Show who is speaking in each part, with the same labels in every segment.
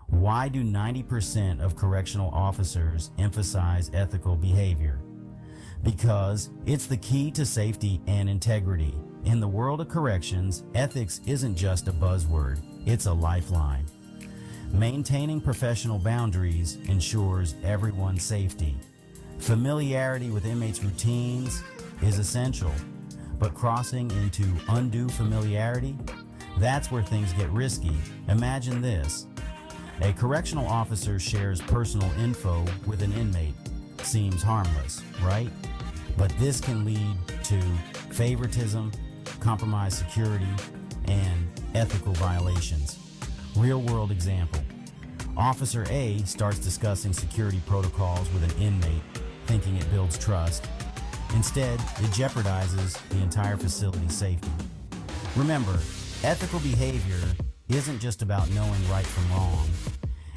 Speaker 1: Why do 90% of correctional officers emphasize ethical behavior? Because it's the key to safety and integrity. In the world of corrections, ethics isn't just a buzzword, it's a lifeline. Maintaining professional boundaries ensures everyone's safety. Familiarity with inmates' routines is essential, but crossing into undue familiarity, that's where things get risky. Imagine this. A correctional officer shares personal info with an inmate. Seems harmless, right? But this can lead to favoritism, compromised security, and ethical violations. Real-world example. Officer A starts discussing security protocols with an inmate, thinking it builds trust. Instead, it jeopardizes the entire facility's safety. Remember, ethical behavior isn't just about knowing right from wrong.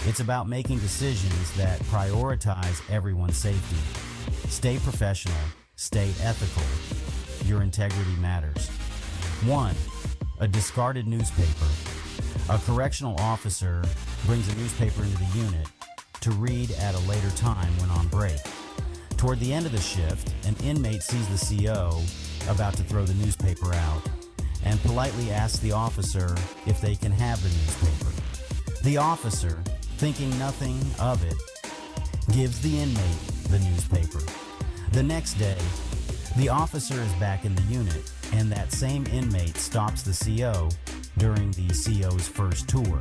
Speaker 1: It's about making decisions that prioritize everyone's safety. Stay professional, stay ethical. Your integrity matters. 1. A discarded newspaper. A correctional officer brings a newspaper into the unit to read at a later time when on break. Toward the end of the shift, an inmate sees the CO about to throw the newspaper out and politely asks the officer if they can have the newspaper. The officer, thinking nothing of it, gives the inmate the newspaper. The next day, the officer is back in the unit, and that same inmate stops the CO during the CO's first tour.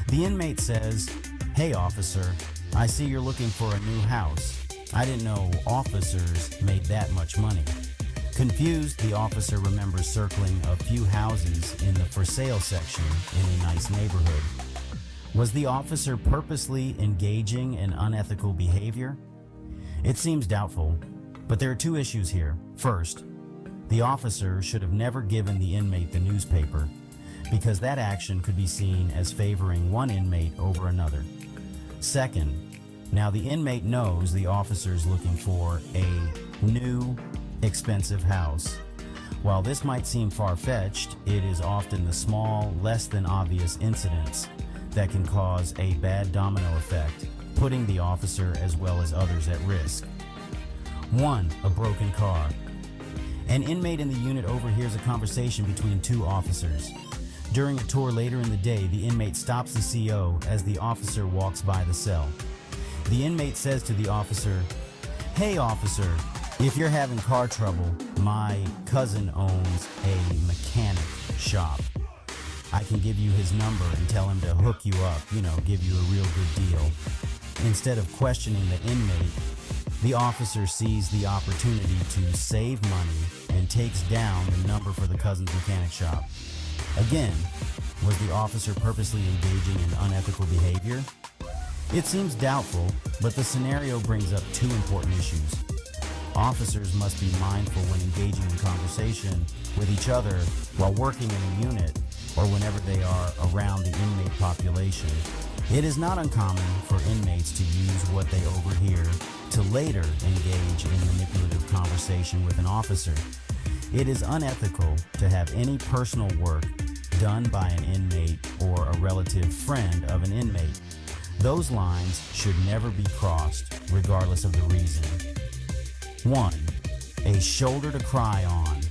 Speaker 1: The inmate says, "Hey officer, I see you're looking for a new house. I didn't know officers made that much money." Confused, the officer remembers circling a few houses in the for sale section in a nice neighborhood. Was the officer purposely engaging in unethical behavior? It seems doubtful, but there are two issues here. First, the officer should have never given the inmate the newspaper, because that action could be seen as favoring one inmate over another. Second, now the inmate knows the officer is looking for a new, expensive house. While this might seem far-fetched, it is often the small, less than obvious incidents that can cause a bad domino effect, putting the officer as well as others at risk. 1. A broken car. An inmate in the unit overhears a conversation between two officers. During a tour later in the day, the inmate stops the CO as the officer walks by the cell. The inmate says to the officer, "Hey officer, if you're having car trouble, my cousin owns a mechanic shop. I can give you his number and tell him to hook you up, give you a real good deal." Instead of questioning the inmate, the officer sees the opportunity to save money and takes down the number for the cousin's mechanic shop. Again, was the officer purposely engaging in unethical behavior? It seems doubtful, but the scenario brings up two important issues. Officers must be mindful when engaging in conversation with each other while working in a unit or whenever they are around the inmate population. It is not uncommon for inmates to use what they overhear to later engage in manipulative conversation with an officer. It is unethical to have any personal work done by an inmate or a relative friend of an inmate. Those lines should never be crossed, regardless of the reason. 1. A shoulder to cry on.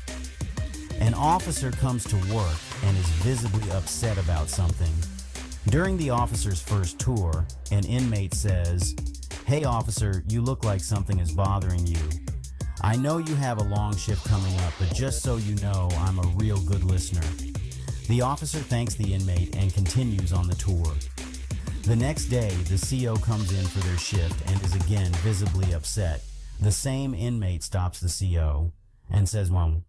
Speaker 1: An officer comes to work and is visibly upset about something. During the officer's first tour, an inmate says, "Hey officer, you look like something is bothering you. I know you have a long shift coming up, but just so you know, I'm a real good listener." The officer thanks the inmate and continues on the tour. The next day, the CO comes in for their shift and is again visibly upset. The same inmate stops the CO and says, "Well,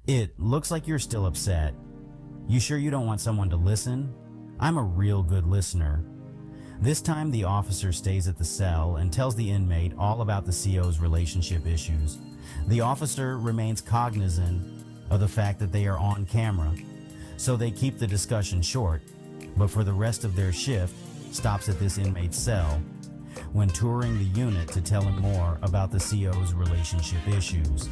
Speaker 1: it looks like you're still upset. You sure you don't want someone to listen? I'm a real good listener." This time the officer stays at the cell and tells the inmate all about the CO's relationship issues. The officer remains cognizant of the fact that they are on camera, so they keep the discussion short, but for the rest of their shift stops at this inmate's cell when touring the unit to tell him more about the CO's relationship issues.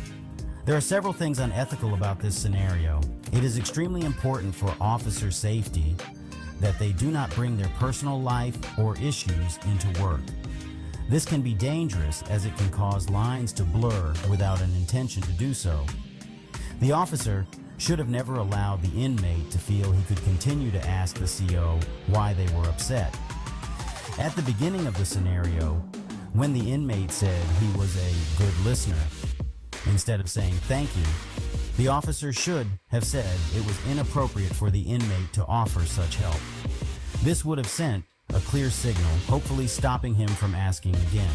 Speaker 1: There are several things unethical about this scenario. It is extremely important for officer safety that they do not bring their personal life or issues into work. This can be dangerous as it can cause lines to blur without an intention to do so. The officer should have never allowed the inmate to feel he could continue to ask the CO why they were upset. At the beginning of the scenario, when the inmate said he was a good listener, instead of saying thank you, the officer should have said it was inappropriate for the inmate to offer such help. This would have sent a clear signal, hopefully stopping him from asking again.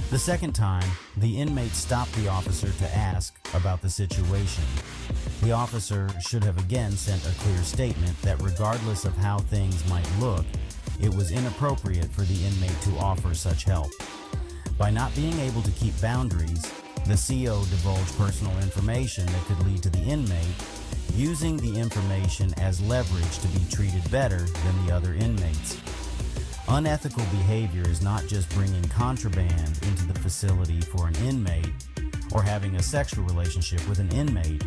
Speaker 1: The second time, the inmate stopped the officer to ask about the situation. The officer should have again sent a clear statement that regardless of how things might look, it was inappropriate for the inmate to offer such help. By not being able to keep boundaries, the CO divulged personal information that could lead to the inmate using the information as leverage to be treated better than the other inmates. Unethical behavior is not just bringing contraband into the facility for an inmate or having a sexual relationship with an inmate.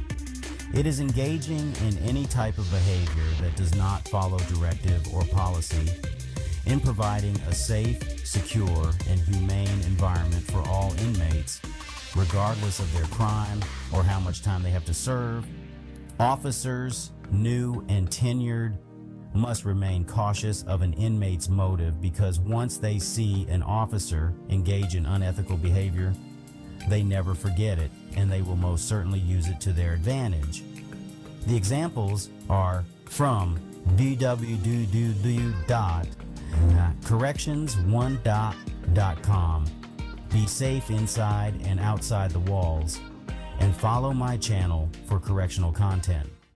Speaker 1: It is engaging in any type of behavior that does not follow directive or policy in providing a safe, secure, and humane environment for all inmates, regardless of their crime or how much time they have to serve. Officers, new and tenured, must remain cautious of an inmate's motive because once they see an officer engage in unethical behavior, they never forget it and they will most certainly use it to their advantage. The examples are from www.corrections1.com. Be safe inside and outside the walls, and follow my channel for correctional content.